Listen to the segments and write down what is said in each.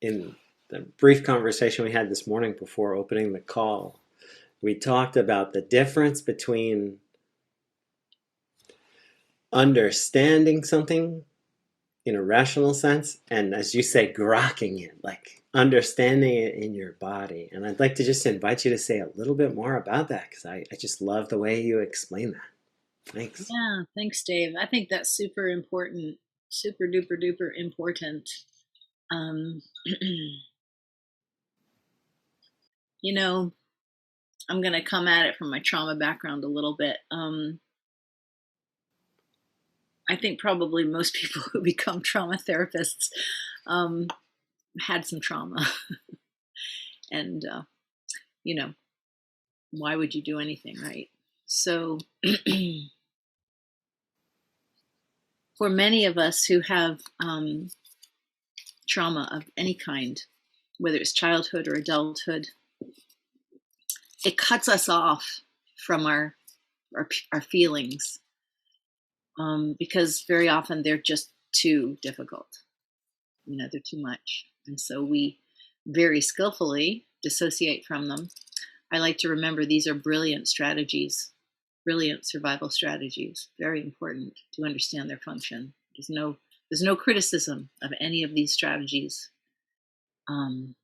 in the brief conversation we had this morning before opening the call, we talked about the difference between understanding something in a rational sense and, as you say, grokking it, like understanding it in your body. And I'd like to just invite you to say a little bit more about that, because I just love the way you explain that. Thanks. Yeah, thanks, Dave. I think that's super important, super duper duper important. Um, you know, I'm going to come at it from my trauma background a little bit. I think probably most people who become trauma therapists had some trauma. And, you know, why would you do anything, right? So, for many of us who have trauma of any kind, whether it's childhood or adulthood, it cuts us off from our feelings, because very often they're just too difficult. They're too much. And so we very skillfully dissociate from them. I like to remember these are brilliant strategies, brilliant survival strategies, very important to understand their function. There's no criticism of any of these strategies. And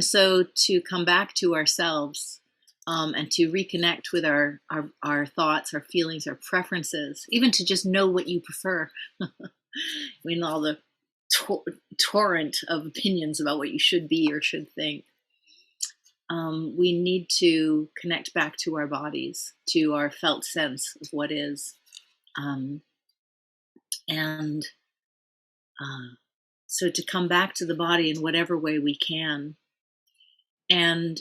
so to come back to ourselves, and to reconnect with our thoughts, our feelings, our preferences, even to just know what you prefer. I mean, all the torrent of opinions about what you should be or should think. We need to connect back to our bodies, to our felt sense of what is. And so to come back to the body in whatever way we can. And,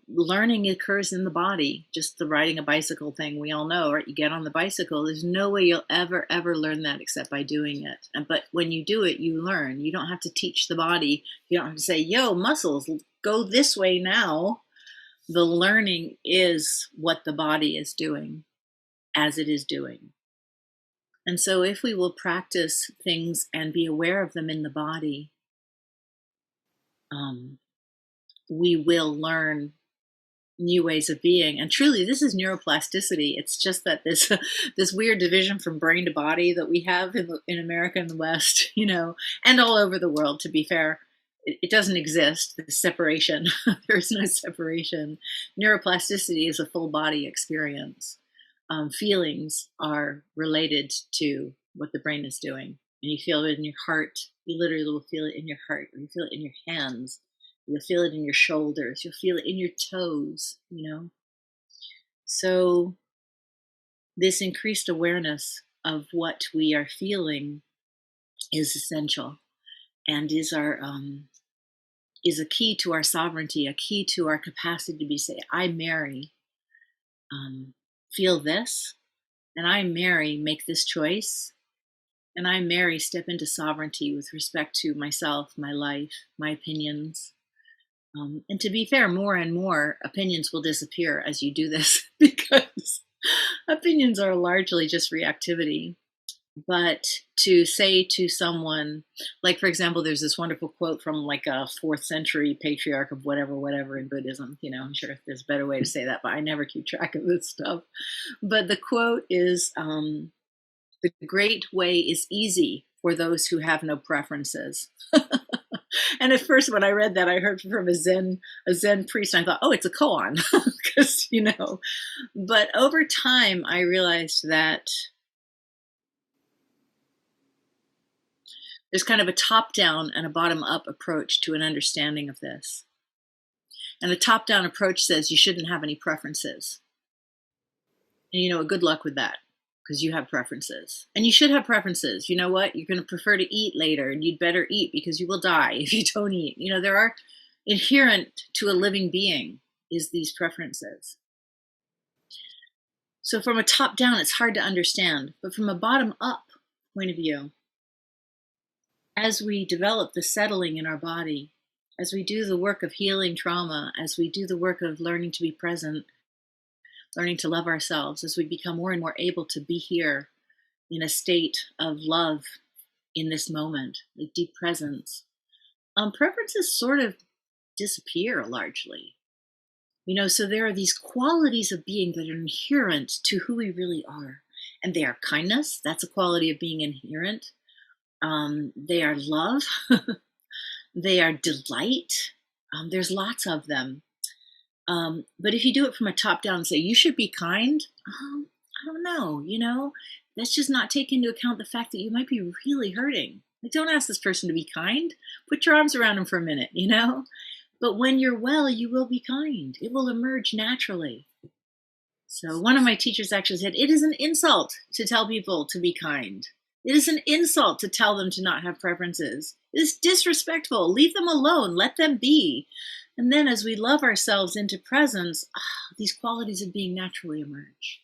learning occurs in the body, just the riding a bicycle thing we all know, right? You get on the bicycle, there's no way you'll ever learn that except by doing it. But when you do it, you learn. You don't have to teach the body. You don't have to say, yo, muscles, go this way now. The learning is what the body is doing as it is doing. And so if we will practice things and be aware of them in the body, we will learn new ways of being. And truly, this is neuroplasticity. It's just that this weird division from brain to body that we have in America and the West, and all over the world, to be fair, it doesn't exist, the separation. There's no separation. Neuroplasticity is a full body experience. Feelings are related to what the brain is doing. And you feel it in your heart. You literally will feel it in your heart. You feel it in your hands. You'll feel it in your shoulders. You'll feel it in your toes, So this increased awareness of what we are feeling is essential, and is a key to our sovereignty, a key to our capacity to say, I, Mary, feel this, and I, Mary, make this choice, and I, Mary, step into sovereignty with respect to myself, my life, my opinions. And to be fair, more and more opinions will disappear as you do this, because opinions are largely just reactivity. But to say to someone, like, for example, there's this wonderful quote from like a 4th century patriarch of whatever in Buddhism. I'm sure there's a better way to say that, but I never keep track of this stuff. But the quote is, the great way is easy for those who have no preferences. And at first, when I read that, I heard from a Zen priest, and I thought, oh, it's a koan, because, But over time, I realized that there's kind of a top-down and a bottom-up approach to an understanding of this. And the top-down approach says you shouldn't have any preferences. And good luck with that, because you have preferences. And you should have preferences. You know what? You're going to prefer to eat later, and you'd better eat because you will die if you don't eat. There are inherent to a living being is these preferences. So from a top down, it's hard to understand. But from a bottom up point of view, as we develop the settling in our body, as we do the work of healing trauma, as we do the work of learning to be present, learning to love ourselves, as we become more and more able to be here in a state of love in this moment, like deep presence, preferences sort of disappear largely. So there are these qualities of being that are inherent to who we really are. And they are kindness, that's a quality of being inherent. They are love, they are delight. There's lots of them. But if you do it from a top down and say, you should be kind, I don't know, that's just not taking into account the fact that you might be really hurting. Like, don't ask this person to be kind. Put your arms around them for a minute. But when you're well, you will be kind. It will emerge naturally. So one of my teachers actually said, it is an insult to tell people to be kind. It is an insult to tell them to not have preferences. It is disrespectful. Leave them alone. Let them be. And then as we love ourselves into presence, these qualities of being naturally emerge.